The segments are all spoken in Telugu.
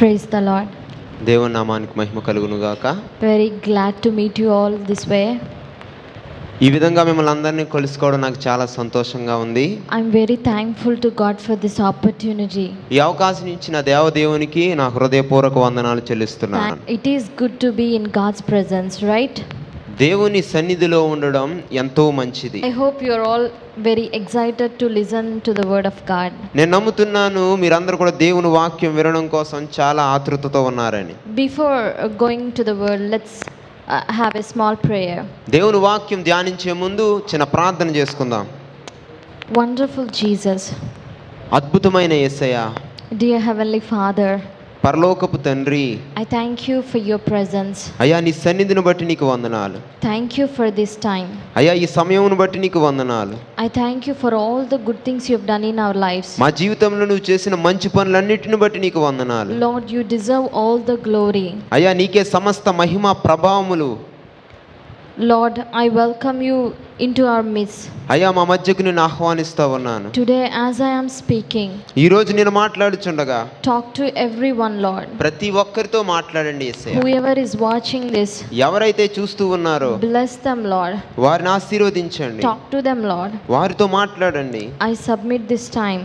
Praise the Lord. దేవుని నామానికి మహిమ కలుగును గాక. Very glad to meet you all this way. ఈ విధంగా మిమ్మల్ని అందరినీ కలుసుకోవడం నాకు చాలా సంతోషంగా ఉంది. I'm very thankful to God for this opportunity. ఈ అవకాశం ఇచ్చిన దేవదేవునికి నా హృదయపూర్వక వందనాలు చెల్లిస్తున్నాను. It is good to be in God's presence, right? దేవుని సన్నిధిలో ఉండడం ఎంతో మంచిది. I hope you are all very excited to listen to the word of God. నేను నమ్ముతున్నాను మీరందరూ కూడా దేవుని వాక్యం వినడం కోసం చాలా ఆతృతతో ఉన్నారని. Before going to the word, let's have a small prayer. దేవుని వాక్యం ధ్యానించే ముందు చిన్న ప్రార్థన చేసుకుందాం. Wonderful Jesus, అద్భుతమైన యేసయ్య, dear heavenly Father, పరలోకపు తండ్రి, I thank you for your presence. అయ్యా నీ సన్నిధిని బట్టి నీకు వందనాలు. Thank you for this time. అయ్యా ఈ సమయమును బట్టి నీకు వందనాలు. I thank you for all the good things you have done in our lives. మా జీవితంలో నువ్వు చేసిన మంచి పనులన్నిటిని బట్టి నీకు వందనాలు. Lord, you deserve all the glory. అయ్యా నీకే సమస్త మహిమ ప్రభావములు. Lord, I welcome you into our midst. అయ్యా మా మధ్యకు నేను ఆహ్వానిస్తా ఉన్నాను. Today as I am speaking, ఈ రోజు నేను మాట్లాడుచుండగా talk to everyone, Lord. ప్రతి ఒక్కరితో మాట్లాడండి యేసయ్య. Whoever is watching this, ఎవరైతే చూస్తూ ఉన్నారో bless them, Lord. వారిని ఆశీర్వదించండి. Talk to them, Lord. వారితో మాట్లాడండి. I submit this time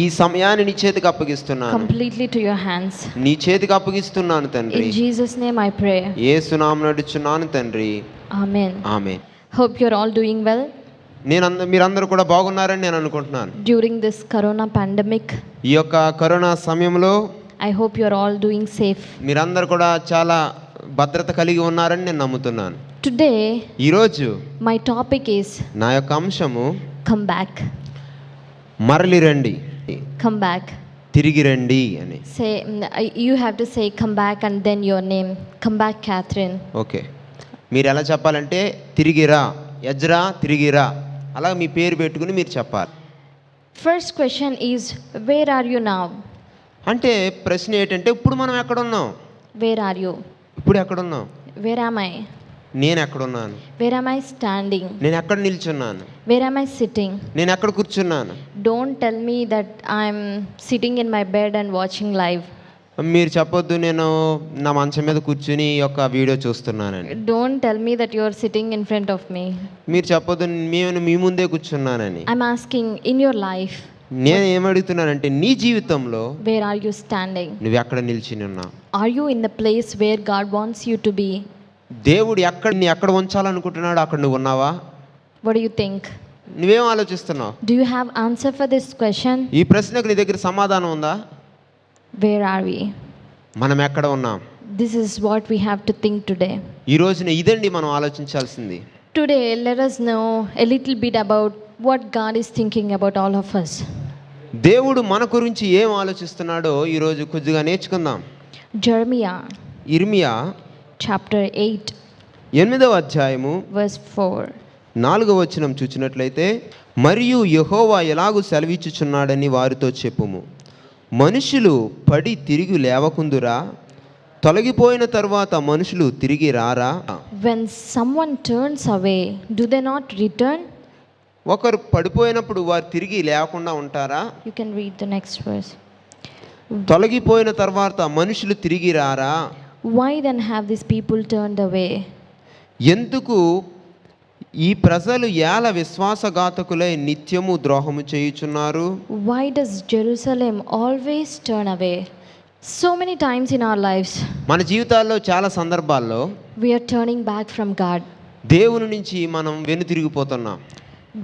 ఈ సమయాన్ని నీ చేతికి అప్పగిస్తున్నాను. completely to your hands. నీ చేతికి అప్పగిస్తున్నాను తండ్రి. In Jesus' name I pray. యేసు నామమున అడుగుచున్నాను తండ్రి. Amen. Amen. Hope you're all doing well. మీరందరూ కూడా బాగున్నారని నేను అనుకుంటున్నాను. During this corona pandemic, ఈ యొక్క కరోనా సమయంలో I hope you're all doing safe. మీరందరూ కూడా చాలా భద్రత కలిగి ఉన్నారని నేను నమ్ముతున్నాను. Today, ఈరోజు my topic is నా యొక్క అంశము come back. మరలి రండి, Come back. తిరిగి రండి అని. Say, you have to say come back and then your name. Come back, Catherine. Okay, మీరు ఎలా చెప్పాలంటే తిరిగిరా యజ్రా, తిరిగిరా, అలా మీ పేరు పెట్టుకుని మీరు చెప్పాలి. First question is, where are you now? అంటే ప్రశ్న ఏంటంటే ఇప్పుడు మనం ఎక్కడున్నాం? Where are you? ఇప్పుడు ఎక్కడున్నాం? Where am I? నేను ఎక్కడున్నాను? Where am I standing? నేను ఎక్కడ నిల్చున్నాను? Where am I sitting? నేను ఎక్కడ కూర్చున్నాను? Don't tell me that I'm sitting in my bed and watching live. మీరు చెప్పొద్దు నేను నా మంచం మీద కూర్చుని ఈ యొక్క video చూస్తున్నానని. Don't tell me that you're sitting in front of me. మీరు చెప్పొద్దు నేను మీ ముందే కూర్చున్నానని. I'm asking, in your life, నేను ఏమడుగుతున్నానంటే నీ జీవితంలో where are you standing? నువ్వు ఎక్కడ నిల్చుని ఉన్నావు? Are you in the place where God wants you to be? దేవుడు ఎక్కడ ఉంచాలనుకుంటున్నాడు అక్కడ నువ్వు ఉన్నావా? What do you think? నువ్వేం ఆలోచిస్తున్నావు? Do you have answer for this question? ఈ ప్రశ్నకు నీ దగ్గర సమాధానం ఉందా? Where are we? మనం ఎక్కడ ఉన్నాం? This is what we have to think today. ఈ రోజున ఇదండి మనం ఆలోచించాల్సింది. Today, let us know a little bit about what God is thinking about all of us. దేవుడు మన గురించి ఏం ఆలోచిస్తున్నాడో ఈ రోజు కొద్దిగా నేర్చుకుందాం. Jeremiah ఇర్మియా chapter 8 8వ అధ్యాయము verse 4. 4వ వచనం చూచినట్లయితే, మరియు యెహోవా ఎలాగూ సెలవిచ్చుచున్నాడని వారితో చెప్పుము, మనుషులు పడి తిరిగి లేవకుందురా, తొలగిపోయిన తర్వాత మనుషులు తిరిగి రారా? When someone turns away, do they not return? ఒకరు పడిపోయినప్పుడు వారు తిరిగి లేకుండా ఉంటారా? You can read the next verse. తొలగిపోయిన తర్వాత మనుషులు తిరిగి రారా? Why then have these people turned away? ఎందుకు ఈ ప్రజలు ఏల విశ్వాసఘాతకులై నిత్యము ద్రోహము చేయుచున్నారు? Why does Jerusalem always turn away? So many times in our lives, మన జీవితాల్లో చాలా సందర్భాల్లో we are turning back from God. దేవుని నుంచి మనం వెనుతిరిగిపోతున్నాం.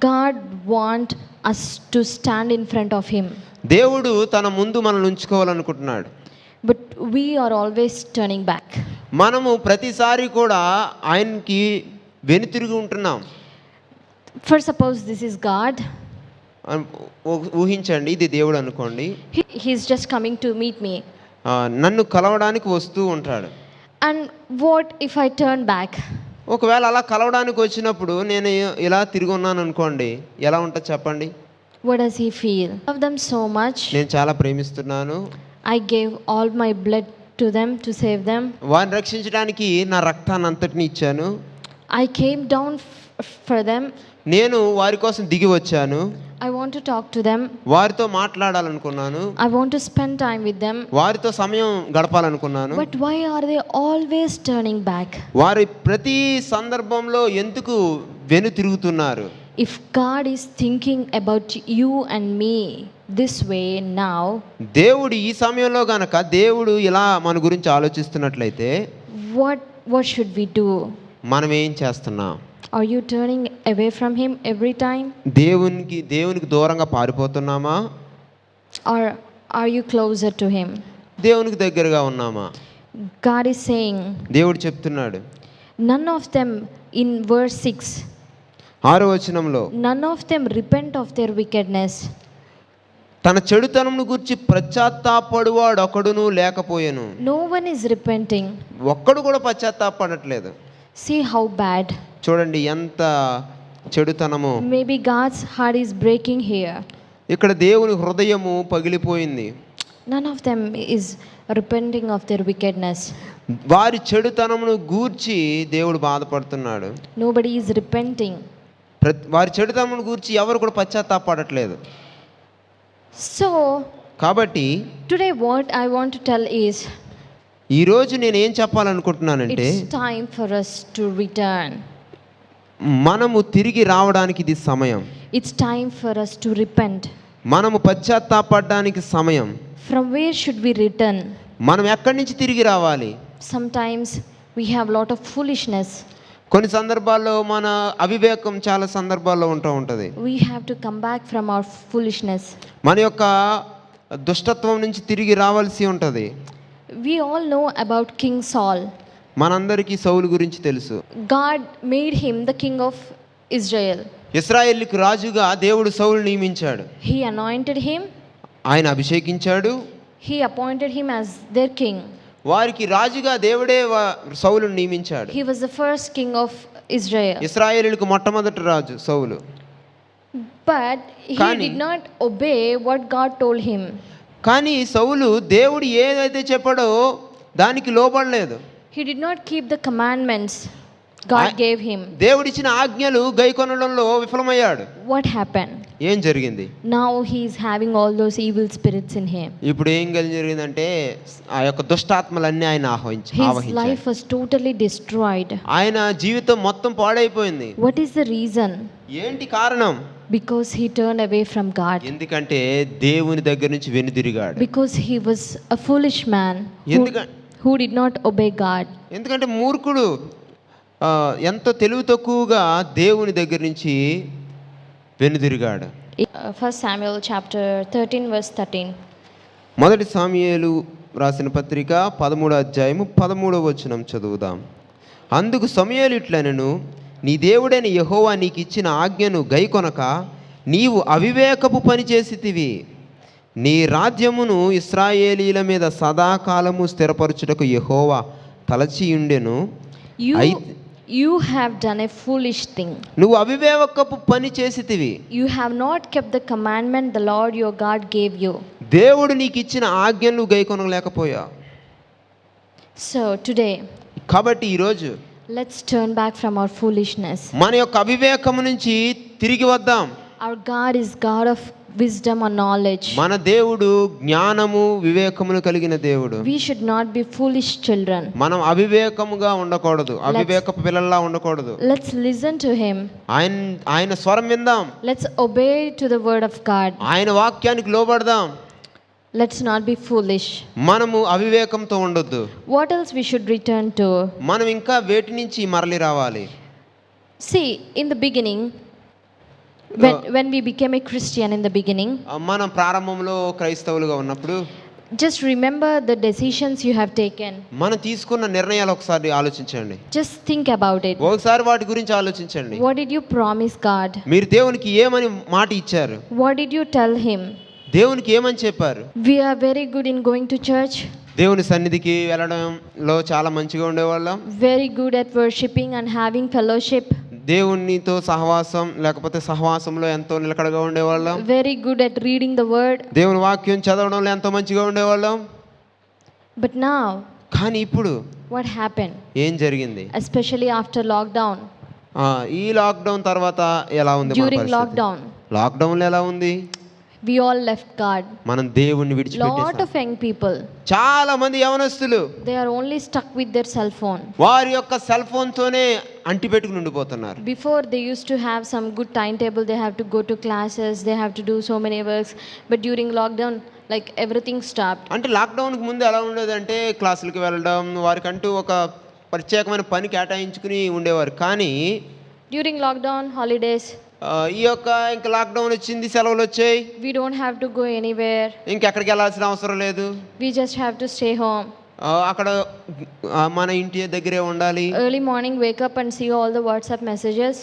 God want us to stand in front of Him, దేవుడు తన ముందు మనల్ని ఉంచుకోవాలనుకుంటున్నాడు. but we are always turning back. మనము ప్రతిసారి కూడా ఆయనకి వెనుతిరిగి ఉంటున్నాం. First, suppose this is God. ఊహించండి, ఇది దేవుడు అనుకోండి. He's just coming to meet me. నన్ను కలవడానికి వస్తూ ఉంటాడు. And what if I turn back? ఒకవేళ అలా కలవడానికి వచ్చినప్పుడు నేను ఇలా తిరిగి ఉన్నాను అనుకోండి, ఎలా ఉంటుంది చెప్పండి? What does he feel? I love them so much. నేను చాలా ప్రేమిస్తున్నాను. I gave all my blood to them to save them. వారిని రక్షించడానికి నా రక్తాన్ని అంతటిని ఇచ్చాను. I came down for them. నేను వారి కోసం దిగి వచ్చాను, I want to talk to them. వారితో మాట్లాడాలనుకున్నాను, I want to spend time with them. వారితో సమయం గడపాలనుకున్నాను. But why are they always turning back? వారి ప్రతి సందర్భంలో ఎందుకు వెనుతిరుగుతున్నారు? If God is thinking about you and me this way now, దేవుడు ఈ సమయంలో గనక దేవుడు ఇలా మన గురించి ఆలోచిస్తున్నట్లయితే what should we do? మనం ఏం చేస్తున్నాం? Are you turning away from him every time? దేవునికి దూరంగా పారిపోతున్నామా? Or are you closer to him? దేవునికి దగ్గరగా ఉన్నామా? God is saying, దేవుడు చెప్తున్నాడు none of them, in verse 6, 6వ వచనంలో, none of them repent of their wickedness. తన చెడుతనమును గురించి పశ్చాత్తాపడువాడు ఒకడును లేకపోయెను. No one is repenting. ఒక్కడు కూడా పశ్చాత్తాపడట్లేదు. See how bad. చూడండి ఎంత చెడుతనము. Maybe God's heart is breaking here. ఇక్కడ దేవుని హృదయము పగిలిపోయింది. None of them is repenting of their wickedness. వారి చెడుతనమును గూర్చి దేవుడు బాధపడుతున్నాడు. Nobody is repenting. వారి చెడుతనమును గూర్చి ఎవరు కూడా పశ్చాత్తాపడట్లేదు. So కాబట్టి today what I want to tell is, ఈరోజు నేను ఏం చెప్పాలనుకుంటున్నానంటే, it's time for us to return. మనము తిరిగి రావడానికి ఇది సమయం. It's time for us to repent. మనము పశ్చాత్తాపడడానికి సమయం. From where should we return? మనం ఎక్కడి నుంచి తిరిగి రావాలి? Sometimes we have a lot of foolishness. కొన్ని సందర్భాల్లో మన అవివేకం చాలా సందర్భాల్లో ఉంటుంది. We have to come back from our foolishness. మన యొక్క దుష్టత్వం నుంచి తిరిగి రావాల్సి ఉంటుంది. We all know about King Saul. మనందరికీ సౌలు గురించి తెలుసు. God made him the king of Israel. ఇశ్రాయేలుకు రాజుగా దేవుడు సౌలు నియమించాడు. He anointed him. ఆయన అభిషేకించాడు. He appointed him as their king. వారికి రాజుగా దేవుడే సౌలును నియమించాడు. He was the first king of Israel. ఇశ్రాయేలుకు మొట్టమొదటి రాజు సౌలు. But he did not obey what God told him. కానీ సౌలు దేవుడు ఏదైతే చెప్పాడో దానికి లోబడలేదు. He did not keep the commandments God gave him. దేవుడిచ్చిన ఆజ్ఞలు గైకొనడంలో విఫలమయ్యాడు. What happened? ఏం జరిగింది? Now he is having all those evil spirits in him. ఇప్పుడు ఏం జరిగిందంటే ఆ యొక్క దుష్టాత్మలన్నీ ఆయన His life was totally destroyed. ఆయన జీవితం మొత్తం పాడైపోయింది. What is the reason? ఏంటి కారణం? Because he turned away from God. ఎందుకంటే దేవుని దగ్గర నుంచి వెనుదిరిగాడు. Because he was a foolish man who did not obey God. ఎందుకంటే మూర్ఖుడు ఎంతో తెలివి తక్కువగా దేవుని దగ్గర నుంచి వెనుదిరిగాడు. 1 Samuel chapter 13 verse 13. మొదటి సాముయేలు రాసిన పత్రిక 13వ అధ్యాయము 13వ వచనం చదువుదాం. అందుకు సమూయేలు ఇట్లనెను, నీ దేవుడైన యెహోవా నీకు ఇచ్చిన ఆజ్ఞను గైకొనక నీవు అవివేకపు పని చేసితివి. నీ రాజ్యమును ఇశ్రాయేలీల మీద సదాకాలము స్థిరపరచుటకు యెహోవా తలచియుండెను. You have done a foolish thing. నువ్వు అవివేకపు పని చేసితివి. You have not kept the commandment the Lord your God gave you. దేవుడు నీకు ఇచ్చిన ఆజ్ఞను గైకొనలేకపోయా. So today, కాబట్టి ఈరోజు let's turn back from our foolishness. మన యొక్క అవివేకము నుంచి తిరిగి వద్దాం. Our God is God of wisdom and knowledge. మన దేవుడు జ్ఞానము వివేకమును కలిగిన దేవుడు. We should not be foolish children. మనం అవివేకముగా ఉండకూడదు, అవివేకపు పిల్లల్లా ఉండకూడదు. Let's listen to him. ఆయన స్వరం విందాం. Let's obey to the word of God. ఆయన వాక్యానికి లోబడదాం. Let's not be foolish. మనము అవివేకంతో ఉండొద్దు. What else we should return to? మనం ఇంకా వేటి నుంచి మరలి రావాలి? See, in the beginning, when we became a Christian in the beginning, మనం ప్రారంభంలో క్రైస్తవులుగా ఉన్నప్పుడు, just remember the decisions you have taken. మనం తీసుకున్న నిర్ణయాలు ఒకసారి ఆలోచించండి. Just think about it. ఒకసారి వాటి గురించి ఆలోచించండి. What did you promise God? మీరు దేవునికి ఏమని మాట ఇచ్చారు? What did you tell him? దేవునికి ఏమని చెప్పారు? We are very good in going to church. దేవుని సన్నిధికి వెళ్ళడంలో చాలా మంచిగా ఉండేవాళ్ళం. Very good at worshiping and having fellowship. దేవునితో సహవాసం లేకపోతే సహవాసంలో ఎంతో నిలకడగా ఉండేవాళ్ళం. Very good at reading the word. దేవుని వాక్యం చదవడంలో ఎంతో మంచిగా ఉండేవాళ్ళం. But now, కానీ ఇప్పుడు what happened? ఏం జరిగింది? Especially after lockdown. ఈ లాక్డౌన్ తర్వాత ఎలా ఉంది మన During పరిస్థితి? lockdown, లాక్డౌన్లో ఎలా ఉంది? we all left God. మనం దేవుణ్ణి Lot విడిచిపెట్టేసాం. of young people, చాలా మంది యవనస్తులు they are only stuck with their cell phone. వారి యొక్క cell ఫోన్తోనే అంటిపెట్టుకుని ఉండిపోతున్నారు. Before they used to have some good timetable, they have to go to classes, they have to do so many works. But during lockdown, like everything stopped. అంటే లాక్డౌన్కి ముందు ఎలా ఉండేదంటే క్లాసులకి వెళ్ళడం, వారికంటూ ఒక ప్రత్యేకమైన పని కేటాయించుకుని ఉండేవారు. కానీ During lockdown, holidays, ఈ యొక్క ఇంకా లాక్డౌన్ వచ్చింది, సెలవులు వచ్చాయి, we don't have to go anywhere. ఇంకెక్కడికి వెళ్ళాల్సిన అవసరం లేదు. We just have to stay home. అక్కడ మన ఇంటి దగ్గరే ఉండాలి. Early morning, wake up and see all the WhatsApp messages.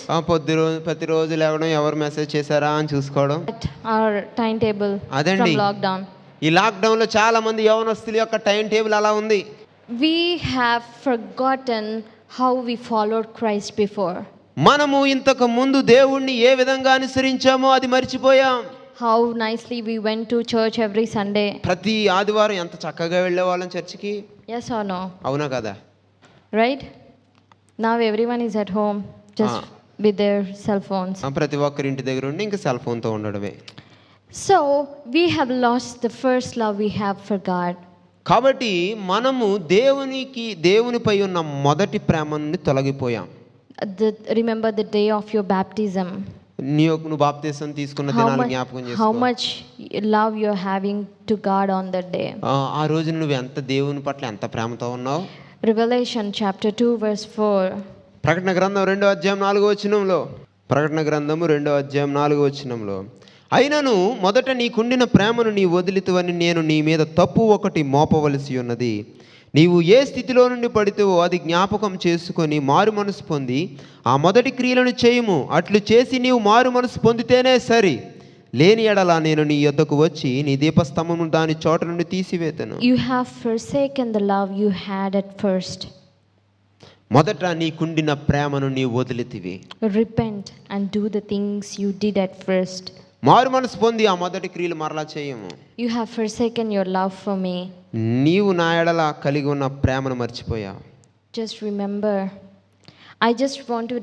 ప్రతిరోజు లేవడం, ఎవరు మెసేజ్ చేశారా అని చూసుకోవడం. At our timetable అదండి. from lockdown. ఈ లాక్డౌన్లో చాలా మంది యవనస్తుల యొక్క టైం టేబుల్ అలా ఉంది. We have forgotten how we followed Christ before. మనము ఇంతకు ముందు దేవుణ్ణి ఏ విధంగా అనుసరించామో అది మర్చిపోయాం. How nicely we went to church every Sunday. ప్రతి ఆదివారం ఎంత చక్కగా వెళ్ళేవాళ్ళం చర్చికి. Yes or no? అవునా కదా? Right? Now everyone is at home just with their cell phones. ప్రతి ఒక్కరి ఇంటి దగ్గర ఉండి ఇంకా సెల్ ఫోన్తో ఉండడమే. So we have lost the first love we have for God. కాబట్టి మనము దేవునిపై ఉన్న మొదటి ప్రేమ నుండి తొలగిపోయాం. Remember the day of your baptism. నువ్వు బాప్తిసం తీసుకున్న దినాలు జ్ఞాపకం చేసుకో. How much love you're having to God on that day. ఆ రోజు నువ్వు ఎంత దేవుని పట్ల ఎంత ప్రేమతో ఉన్నావు. Revelation chapter 2 verse 4. ప్రకటన గ్రంథం 2వ అధ్యాయం 4వ వచనంలో, ప్రకటన గ్రంథము 2వ అధ్యాయం 4వ వచనంలో, అయినను మొదట నీకుండిన ప్రేమను నీ వదిలితువని నేను నీ మీద తప్పు ఒకటి మోపవలసి ఉన్నది. నీవు ఏ స్థితిలో నుండి పడితేవో అది జ్ఞాపకం చేసుకొని మారు మనసు పొంది ఆ మొదటి క్రియలను చేయుము. అట్లు చేసి నీవు మారు మనసు పొందితేనే సరి, లేని ఎడల నేను నీ యొద్దకు వచ్చి నీ దీపస్తంభము దాని చోట నుండి తీసివేతను. You have forsaken the love you had at first. మొదట నీకుండిన ప్రేమను నీ వదిలితివి. Repent and do the things you did at first. మారు మనసు పొంది ఆ మొదటి క్రియలు మరలా చేయము. You have forsaken your love for me. నీవు నా ఎడల కలిగి ఉన్న ప్రేమను మర్చిపోయావు. Just remember. I just want to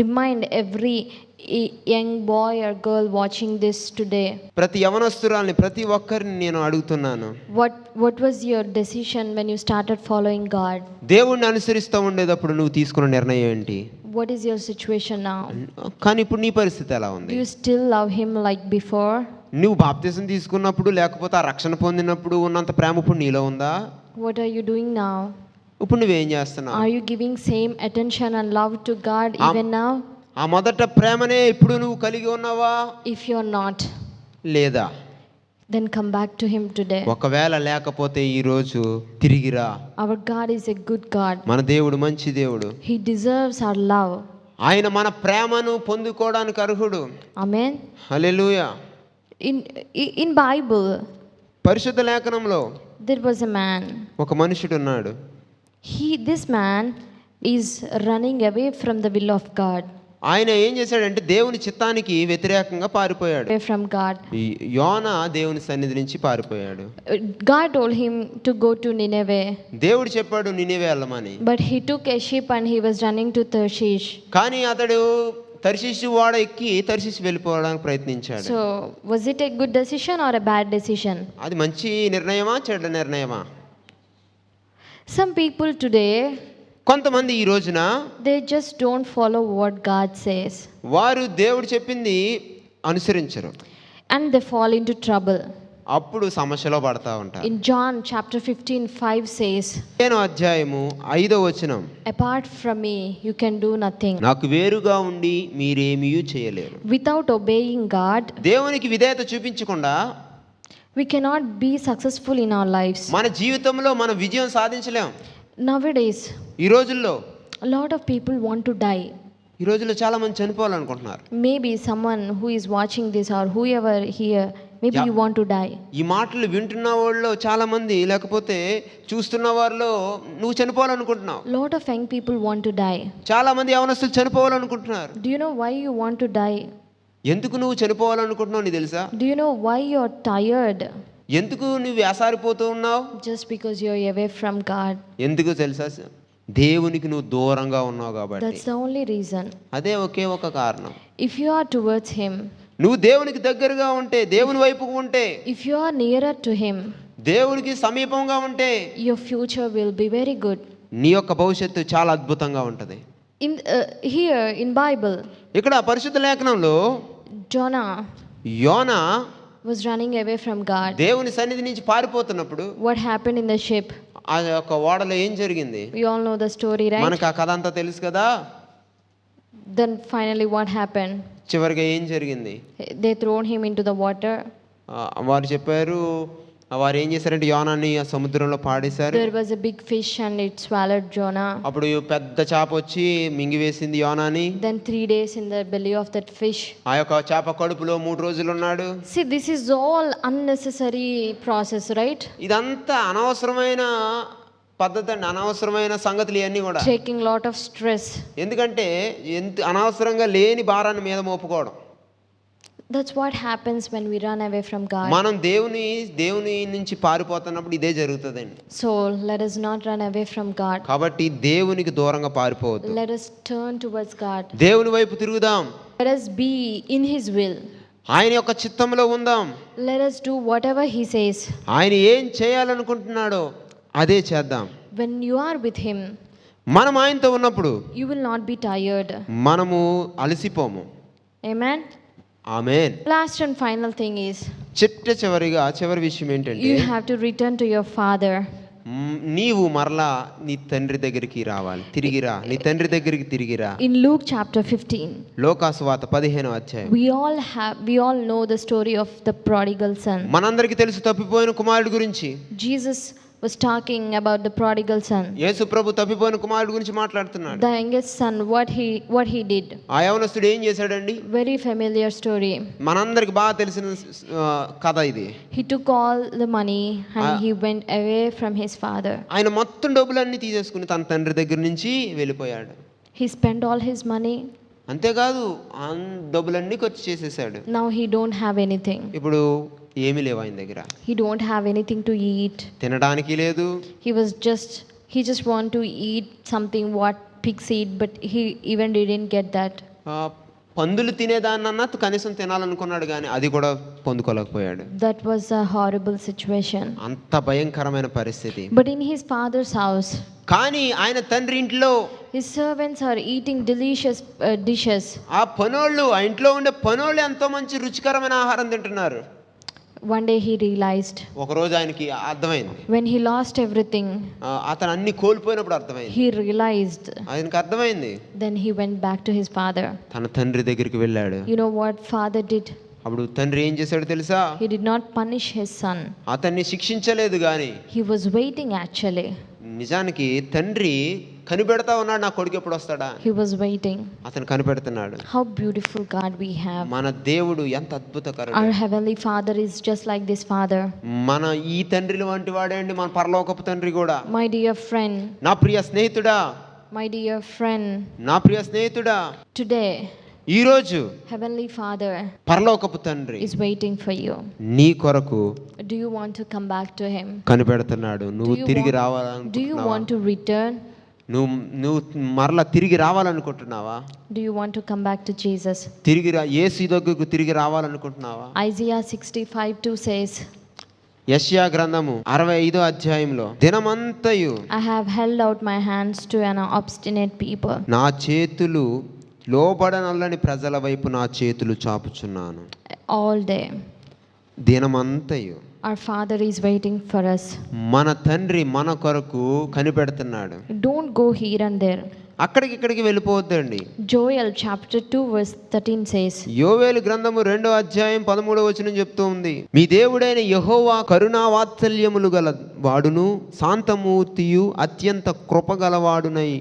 remind every young boy or girl watching this today. ప్రతి యవనస్తురాల్ని, ప్రతి ఒక్కరిని నేను అడుగుతున్నాను, What was your decision when you started following God? దేవుణ్ణి అనుసరిస్తూ ఉండేటప్పుడు నువ్వు తీసుకున్న నిర్ణయం ఏంటి? What is your situation now? కానీ ఇప్పుడు నీ పరిస్థితి ఎలా ఉంది? Do you still love him like before? నువ్వు బాప్తిసం తీసుకున్నప్పుడు లేకపోతే ఆ రక్షణ పొందినప్పుడు ఉన్నంత ప్రేమ ఇప్పుడు నీలో ఉందా? What are you doing now? ఇప్పుడు నువ్వేం చేస్తున్నావు? Are you giving same attention and love to God even now? ఆ మొదట ప్రేమనే ఇప్పుడు నువ్వు కలిగి ఉన్నావా? If you're not, లేదా? then come back to him today. ఒకవేళ లేకపోతే ఈ రోజు తిరిగిరా. Our God is a good God. మన దేవుడు మంచి దేవుడు. He deserves our love. ఆయన మన ప్రేమను పొందుకోవడానికి అర్హుడు. Amen. హల్లెలూయా. In Bible, పరిశుద్ధ లేఖనంలో there was a man. ఒక మనుషుడు ఉన్నాడు. This man is running away from the will of God. ఆయన ఏం చేశాడంటే దేవుని చిత్తానికి వ్యతిరేకంగా పారిపోయాడు. Away from God. యోనా దేవుని సన్నిధి నుంచి పారిపోయాడు. God told him to go to Nineveh. దేవుడు చెప్పాడు నినివే వెళ్ళమని. But he took a ship and he was running to Tarshish. కానీ అతడు తర్షీషు ఓడ ఎక్కి తర్షీషు వెళ్ళిపోవడానికి ప్రయత్నించాడు. So was it a good decision or a bad decision? అది మంచి నిర్ణయమా చెడ్డ నిర్ణయమా? Some people today, కొంతమంది ఈ రోజున they just don't follow what God says. వారు దేవుడు చెప్పింది అనుసరించరు. And they fall into trouble. అప్పుడు సమస్యలో పడతా ఉంటారు. In John chapter 15:5 says, 15వ అధ్యాయము 5వ వచనం, apart from me you can do nothing. నాకు వేరుగా ఉండి మీరేమీ చేయలేరు. Without obeying God, దేవునికి విధేయత చూపించకుండా we cannot be successful in our lives. మన జీవితంలో మనం విజయం సాధించలేం. Nowadays, ఈ రోజుల్లో a lot of people want to die. ఈ రోజుల్లో చాలా మంది చనిపోవాలనుకుంటున్నారు. Maybe someone who is watching this or whoever here, maybe you want to die. ఈ మాటలు వింటున్న వాళ్ళలో చాలా మంది, లేకపోతే చూస్తున్న వారిలో నువ్వు చనిపోవాలనుకుంటున్నావు. Lot of young people want to die. చాలా మంది యవనస్తులు చనిపోవాలనుకుంటున్నారు. Do you know why you want to die? ఎందుకు నువ్వు చనిపోవాలనుకుంటున్నావు నీకు తెలుసా? Do you know why you're tired? ఎందుకు నువ్వు వేసారిపోతూ ఉన్నావు? Just because you're away from God. ఎందుకు తెలుసా? దేవునికి నువ్వు దూరంగా ఉన్నావు కాబట్టి. That's the only reason. అదే ఒకే ఒక కారణం. If you are towards Him, నువ్వు దేవునికి దగ్గరగా ఉంటే, దేవుని వైపుకు ఉంటే, if you are nearer to Him, దేవునికి సమీపంగా ఉంటే, your future will be very good. నీ యొక్క భవిష్యత్తు చాలా అద్భుతంగా ఉంటుంది. Here in Bible, ఇక్కడ పరిశుద్ధ లేఖనంలో Jonah Yona was running away from God. దేవుని సన్నిధి నుంచి పారిపోతున్నప్పుడు What happened in the ship? ఆ యొక్క ఓడలో ఏం జరిగింది? We all know the story, right? మనకు ఆ కథ అంతా తెలుసు కదా. Then finally what happened? చివరిగా ఏం జరిగింది? They thrown him into the water. వారు చెప్పారు, వారు ఏం చేశారంటే యోనాని ఆ సముద్రంలో పాడేశారు. There was a big fish and it swallowed Jonah. అప్పుడు పెద్ద చేప వచ్చి మింగివేసింది యోనాని. Then 3 days in the belly of that fish. ఆ యొక్క చేప కడుపులో 3 రోజులు ఉన్నాడు. See, this is all unnecessary process, right? ఇదంతా అనవసరమైన పద్ధతి అండి, అనవసరమైన సంగతులు ఇవన్నీ కూడా. Taking lot of stress. ఎందుకంటే అనవసరంగా లేని భారాన్ని మీద మోపుకోవడం. That's what happens when we run away from God. మనం దేవుని నుంచి పారిపోతున్నప్పుడు ఇదే జరుగుతుందండి. So let us not run away from God. కాబట్టి దేవునికి దూరంగా పారిపోవద్దు. Let us turn towards God. దేవుని వైపు తిరుగుదాం. Let us be in His will. ఆయన యొక్క చిత్తంలో ఉందాం. Let us do whatever He says. ఆయన ఏం చేయాలనుకుంటున్నాడో అదే చేద్దాం. When you are with Him, మనం ఆయనతో ఉన్నప్పుడు you will not be tired. మనము అలసిపోము. Amen. Amen. Last and final thing is, చివరి విషయం ఏంటంటే, you have to return to your father. నీవు మరలా నీ తండ్రి దగ్గరికి రావాలి. నీ తండ్రి దగ్గరికి తిరిగిరా. In Luke chapter 15, లోకాసువార్త 15వ అధ్యాయం. we all know the story of the prodigal son. మనందరికీ తెలుసు తప్పిపోయిన కుమారుడి గురించి. Jesus was talking about the prodigal son. యేసు ప్రభు తప్పిపోయిన కుమారుడి గురించి మాట్లాడుతున్నాడు. The youngest son, what he did. ఆ యవనస్తుడు ఏం చేశాడండి? Very familiar story. మనందరికి బాగా తెలిసిన కథ ఇది. He took all the money and he went away from his father. ఆయన మొత్తం డబ్బులన్నీ తీసేసుకుని తన తండ్రి దగ్గర నుంచి వెళ్ళిపోయాడు. He spent all his money. అంతేకాదు డబ్బులన్నీ ఖర్చు చేసేసాడు. Now he don't have anything. ఇప్పుడు ఏమీ లేవు ఆయన దగ్గర. He don't have anything to eat. తినడానికి లేదు. He just want to eat something what pigs eat, but he even didn't get that. పందులు తినేదాన్నన్నా కనీసం తినాలనుకున్నాడు కానీ అది కూడా పొందుకోలేకపోయాడు. That was a horrible situation. అంత భయంకరమైన పరిస్థితి. But in his father's house, కానీ ఆయన తండ్రి ఇంట్లో his servants are eating delicious dishes. ఆ ఇంట్లో ఉండే పనోళ్ళు ఎంతో మంచి రుచికరమైన ఆహారం తింటున్నారు. One day he realized. ఒక రోజు ఆయనకి అర్థమైంది. When he lost everything, అతను అన్ని కోల్పోయినప్పుడు అర్థమైంది. he realized. ఆయనకి అర్థమైంది. Then he went back to his father. తన తండ్రి దగ్గరికి వెళ్ళాడు. You know what father did? అప్పుడు తండ్రి ఏం చేశాడు తెలుసా? He did not punish his son. అతన్ని శిక్షించలేదు గాని He was waiting actually. నిజానికి తండ్రి కనిపెడతా ఉన్నాడు, నా కొడుకు ఎప్పుడు వస్తాడా. He was waiting. అతను కనిపెడుతున్నాడు. How beautiful God we have. మన దేవుడు ఎంత అద్భుతకరుడు. Our heavenly father is just like this father. మన ఈ తండ్రి వంటి వాడే అండి మన పరలోకపు తండ్రి కూడా. My dear friend. నా ప్రియ స్నేహితుడా. My dear friend. నా ప్రియ స్నేహితుడా. Today, ఈ రోజు heavenly father పరలోకపు తండ్రి is waiting for you. నీ కొరకు Do you want to come back to him? కనిపెడుతున్నాడు. నువ్వు తిరిగి రావాలనుకుంటున్నావా? Do you want to return? నువ్వు మరలా తిరిగి రావాలనుకుంటున్నావా? Do you want to come back to Jesus? యేసు దగ్గరకు తిరిగి రావాలనుకుంటున్నావా? Isaiah 65:2 says, యెషయా గ్రంథము 65వ అధ్యాయంలో, దినమంతయు I have held out my hands to an obstinate people. నా చేతులు లోబడనల్లని ప్రజల వైపు నా చేతులు చాపుచున్నాను. All day. దినమంతయు Our father is waiting for us. మన తండ్రి మన కొరకు కనిపెడుతున్నాడు. Don't go here and there. ఇక్కడికి వెళ్ళిపోవద్దండి. Joel chapter 2 verse 13 says, యోవేలు గ్రంథము 2వ అధ్యాయం 13వ వచనం చెప్తూ ఉంది, మీ దేవుడైన యెహోవా కరుణా వాత్సల్యములు గల వాడును శాంతమూర్తియు అత్యంత కృపగలవాడునై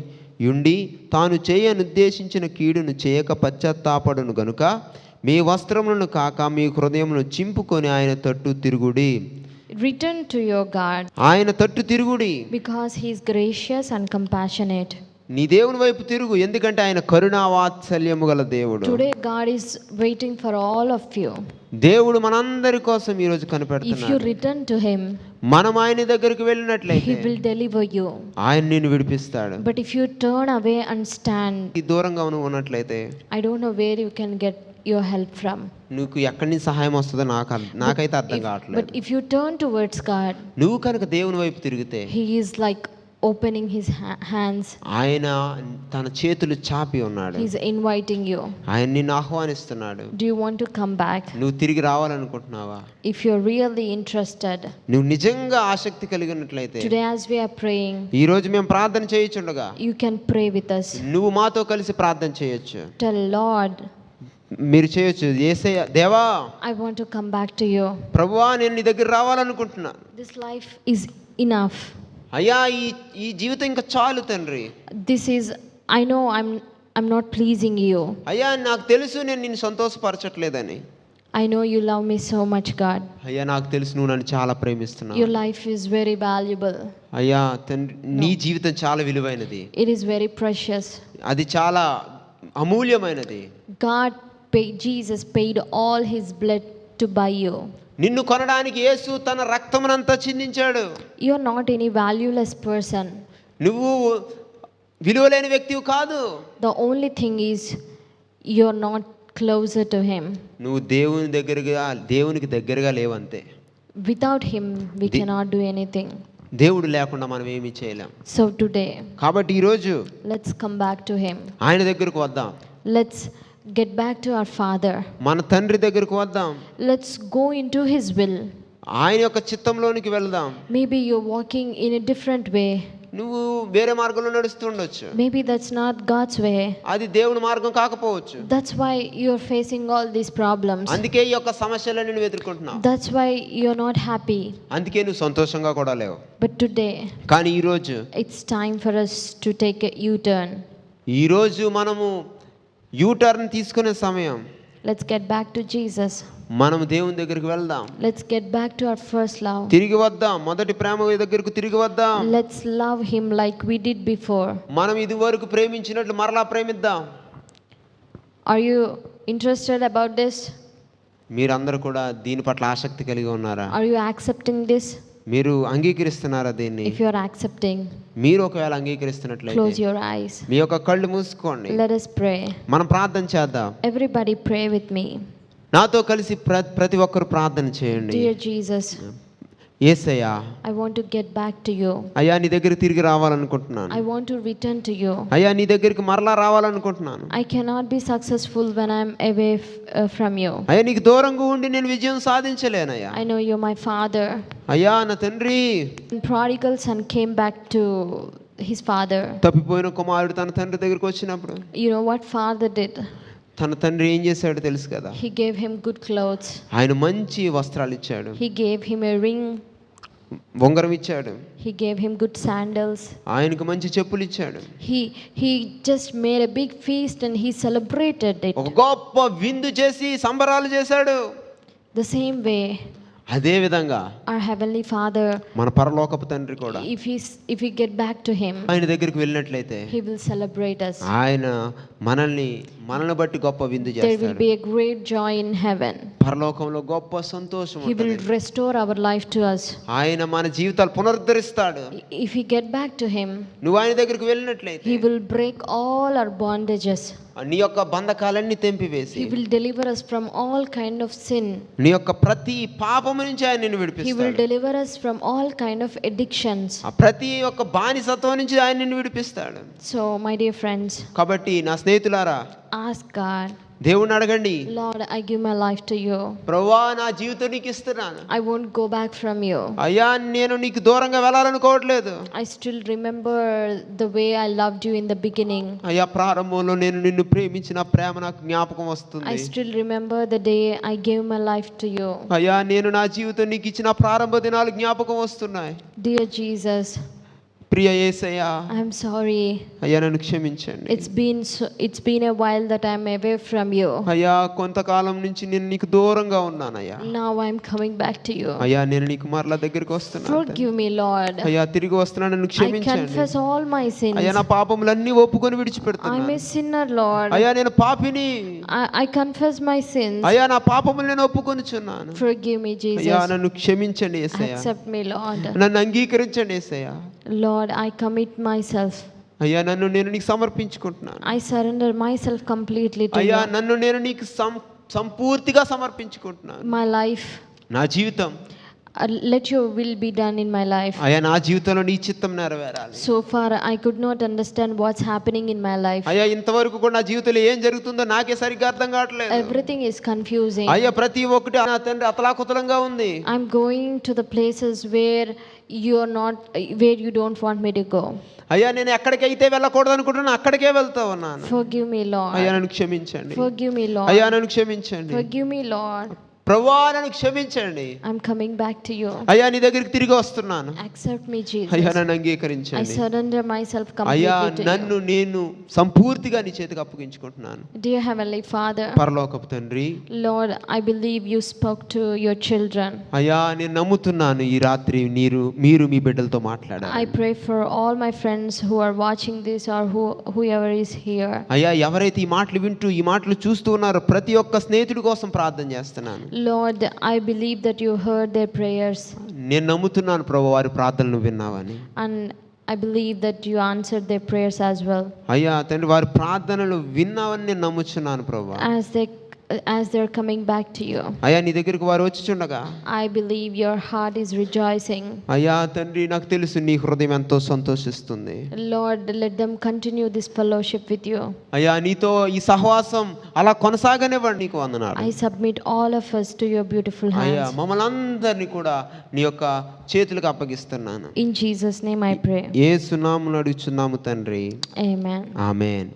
యుండి తాను చేయనుద్దేశించిన కీడును చేయక పశ్చాత్తాపడును గనుక మీ వస్త్రములను కాక మీ హృదయమును చింపుకొని ఆయన తట్టు తిరుగుడి. Return to your God. ఆయన తట్టు తిరుగుడి. Because he is gracious and compassionate. నీ దేవుని వైపు తిరుగు, ఎందుకంటే ఆయన కరుణా వాత్సల్యము గల దేవుడు. Today God is waiting for all of you. దేవుడు మనందరి కోసం ఈ రోజు If you కనిపెడుతున్నాడు. return to him, మనం ఆయన దగ్గరికి he వెళ్ళినట్లయితే will deliver you. ఆయన నిన్ను విడిపిస్తాడు. But if you turn away and stand, ఈ దూరంగా నువ్వు ఉన్నట్లయితే I don't know where you can get your help from. నీకు ఎక్కడి నుంచి సహాయం వస్తుందో నాకైతే అర్థం కావట్లేదు. But if you turn towards God, నువ్వు కనుక దేవుని వైపు తిరిగితే he is like opening his hands. ఆయన తన చేతులు చాపి ఉన్నాడు. He's inviting you. ఆయన నిన్ను ఆహ్వానిస్తున్నాడు. Do you want to come back? నువ్వు తిరిగి రావాలనుకుంటున్నావా? If you're really interested, నువ్వు నిజంగా ఆసక్తి కలిగి ఉన్నట్లయితే today as we are praying, ఈ రోజు మేము ప్రార్థన చేయుచుండగా you can pray with us. నువ్వు మాతో కలిసి ప్రార్థన చేయొచ్చు. Tell Lord, మీరు చేయొచ్చు. యేసయ్య, దేవా I want to come back to you. ప్రభువా, నేను నీ దగ్గర రావాలనుకుంటున్నా. This life is enough. అయ్యా, ఈ జీవితం ఇంకా చాలు తండ్రి. This is, I know I'm not pleasing you. అయ్యా, నాకు తెలుసు నేను నిన్ను సంతోషపరచట్లేదని. I know you love me so much, God. అయ్యా, నాకు తెలుసు నువ్వు నన్ను చాలా ప్రేమిస్తున్నావు. Your life is very valuable. అయ్యా తండ్రి, నీ జీవితం చాలా విలువైనది. It is very precious. అది చాలా అమూల్యమైనది. Jesus paid all his blood to buy you. నిన్ను కొనడానికి యేసు తన రక్తమునంతా చిందించాడు. You're not any valueless person. నువ్వు విలువలేని వ్యక్తివి కాదు. The only thing is you're not closer to him. నువ్వు దేవునికి దగ్గరగా లేవంతే. Without him we cannot do anything. దేవుడు లేకుండా మనం ఏమీ చేయలేం. So today, కాబట్టి ఈరోజు let's come back to him. ఆయన దగ్గరకు వద్దాం. Let's get back to our Father. మన తండ్రి దగ్గరకు వద్దాం. Let's go into his will. ఆయన యొక్క చిత్తంలోనికి వెళ్దాం. Maybe you're walking in a different way. నువ్వు వేరే మార్గంలో నడుస్తూ ఉండొచ్చు. Maybe that's not God's way. అది దేవుని మార్గం కాకపోవచ్చు. That's why you're facing all these problems. అందుకే ఈ యొక్క సమస్యలను నువ్వు ఎదుర్కొంటున్నావు. That's why you're not happy. అందుకే నువ్వు సంతోషంగా కూడా లేవు. But today, కానీ ఈరోజు it's time for us to take a U-turn. ఈరోజు మనము యూటర్న్ తీసుకునే సమయం. Let's get back to Jesus. మనము దేవుని దగ్గరికి వెళ్దాం. Let's get back to our first love. తిరిగి వద్దాం, మొదటి ప్రేమ దగ్గరకు తిరిగి వద్దాం. Let's love him like we did before. మనం ఇదివరకు ప్రేమించినట్లు మరలా ప్రేమిద్దాం. Are you interested about this? మీరందరూ కూడా దీని పట్ల ఆసక్తి కలిగి ఉన్నారా? Are you accepting this? మీరు అంగీకరిస్తున్నారా దీన్ని? If you're accepting, మీరు ఒకవేళ అంగీకరిస్తున్నట్లయితే close your eyes. మీ యొక్క కళ్ళు మూసుకోండి. Let us pray. మనం ప్రార్థన చేద్దాం. Everybody pray with me. నాతో కలిసి ప్రతి ఒక్కరు ప్రార్థన చేయండి. Dear Jesus, Yesayya, I want to get back to you. అయ్యా, నీ దగ్గరికి తిరిగి రావాలనుకుంటున్నాను. I want to return to you. అయ్యా, నీ దగ్గరికి మరలా రావాలనుకుంటున్నాను. I cannot be successful when I'm away from you. అయ్యా, నీకు దూరంగా ఉండి నేను విజయం సాధించలేనయ్యా. I know you're my Father. అయ్యా, నా తండ్రి. When prodigal son came back to his father, తప్పిపోయిన కుమారుడు తన తండ్రి దగ్గరికి వచ్చినప్పుడు you know what father did? తన తండ్రి ఏం చేశాడో తెలుసు కదా. He gave him good clothes. ఆయన మంచి వస్త్రాలు ఇచ్చాడు. He gave him a ring. ఉంగరం ఇచ్చాడు. He gave him good sandals. ఆయనకు మంచి చెప్పులు ఇచ్చాడు. He just made a big feast and he celebrated it. ఒక గొప్ప విందు చేసి సంబరాలు చేశాడు. The same way, అదే విధంగా our heavenly Father, మన పరలోకపు తండ్రి కూడా if we get back to him, ఆయన దగ్గరికి వెళ్ళినట్లయితే he will celebrate us. ఆయన మనల్ని బట్టి గొప్ప విందు There will చేస్తాడు. be a great joy in heaven. పరలోకంలో గొప్ప సంతోషం He will ఉంటుంది. restore our life to us. ఆయన మన జీవితాలు పునరుద్ధరిస్తాడు. If we get back to him, నువ్వు ఆయన దగ్గరికి వెళ్ళినట్లయితే he will break all our bondages. నీ యొక్క బంధకాలన్నీ తెంపివేసి He will deliver us from all kind of sin. నీ యొక్క ప్రతి పాపము నుంచి ఆయన నిన్ను He will విడిపిస్తాడు. deliver us from all kind of addictions. ఆ ప్రతి ఒక్క బానిసత్వం నుంచి ఆయన నిన్ను విడిపిస్తాడు. So my dear friends, కాబట్టి నా స్నేహితులారా, ask God, దేవుణ్ణి అడగండి. Lord, I give my life to you. ప్రభువా, నా జీవితం నీకు ఇస్తున్నాను. I won't go back from you. అయ్యా, నేను నీకు దూరంగా వెళ్ళాలనుకోవట్లేదు. I still remember the way I loved you in the beginning. అయ్యా, ప్రారంభంలో నేను నిన్ను ప్రేమించిన ప్రేమ నాకు జ్ఞాపకం వస్తుంది. I still remember the day I gave my life to you. అయ్యా, నేను నా జీవితం నీకు ఇచ్చిన ప్రారంభ దినాలు జ్ఞాపకం వస్తున్నాయి. Dear Jesus, Priya Yesayya, I'm sorry. అయ్యా నన్ను క్షమించండి. It's been a while that I'm away from you. అయ్యా కొంతకాలం నుంచి నేను నీకు దూరంగా ఉన్నానయ్యా. Now I'm coming back to you. అయ్యా నేను నీకు మరలా దగ్గరికి వస్తున్నాను. Forgive me, Lord. అయ్యా తిరిగి వస్తున్నాను, నన్ను I క్షమించండి. confess all my sins. అయ్యా నా పాపములన్నీ ఒప్పుకొని I'm విడిచిపెడుతున్నాను. a sinner, Lord. అయ్యా నేను పాపిని. I confess my sins. అయ్యా నా పాపములు నేను ఒప్పుకొనుచున్నాను. Forgive me, అయ్యా Jesus. నన్ను క్షమించండి యేసయ్యా. Accept me, Lord. నన్ను అంగీకరించండి యేసయ్యా. Lord, I commit myself. అయ్యా నన్ను నేను నీకు సమర్పించుకుంటున్నాను. I surrender myself completely to అయ్యా you. నన్ను నేను నీకు సంపూర్తిగా సమర్పించుకుంటున్నాను. My life, నా జీవితం let your will be done in my life. అయ్యా నా జీవితంలో నీ చిత్తం నెరవేరాలి. So far, I could not understand what's happening in my life. అయ్యా ఇంతవరకు కూడా నా జీవితంలో ఏం జరుగుతుందో నాకే సరిగ్గా అర్థం కావట్లేదు. Everything is confusing. అయ్యా ప్రతి ఒక్కటి నా తండ్రి అతలాకుతలంగా ఉంది. I'm going to the places where you don't want me to go. అయ్యా నేను ఎక్కడికైతే వెళ్ళకూడదు అనుకుంటున్నా అక్కడికే వెళ్తా ఉన్నాను. Forgive me, Lord. అయ్యా నన్ను క్షమించండి. Forgive me, Lord. అయ్యా నన్ను క్షమించండి. Forgive me, Lord. ప్రభువా నన్ను క్షమించండి. I'm coming back to you. అయ్యా నీ దగ్గరికి తిరిగి వస్తున్నాను. Accept me, అయ్యా Jesus. నన్ను I అంగీకరించండి. surrender myself అయ్యా completely to నన్ను you. నేను సంపూర్తిగా నీ చేతికి అప్పగించుకుంటున్నాను. Dear Heavenly Father, పరలోకపు తండ్రి, Lord, I believe you spoke to your children. అయ్యా నేను నమ్ముతున్నాను ఈ రాత్రి మీరు మీ బిడ్డలతో I మాట్లాడారు. pray for all my friends who are watching this or whoever is here. అయ్యా ఎవరైతే ఈ మాటలు వింటూ ఈ మాటలు చూస్తూ ఉన్నారో ప్రతి ఒక్క స్నేహితుడి కోసం ప్రార్థన చేస్తున్నాను. Lord, I believe that you heard their prayers, నేను నమ్ముతున్నాను ప్రభు వారి ప్రార్థనలు విన్నావని. and I believe that you answered their prayers as well. అయ్యా తండ్రి వారి ప్రార్థనలు విన్నావని నేను నమ్ముచున్నాను ప్రభు. As they're coming back to you, అయ్యా నీ దగ్గరికి వారు వచ్చుచుండగా I believe your heart is rejoicing. అయ్యా తండ్రి నాకు తెలుసు నీ హృదయం ఎంతో సంతోషిస్తుంది. Lord, let them continue this fellowship with you. అయ్యా నీతో ఈ సహవాసం అలా కొనసాగనివ్వండి. నీకు వందనాలు. I submit all of us to your beautiful అయ్యా hands. మమ్మల్ని అందరినీ కూడా నీ యొక్క చేతులకు అప్పగిస్తున్నాను. In Jesus' name I pray. యేసు నామములో అడుగుచున్నాము తండ్రి. Amen. ఆమేన్.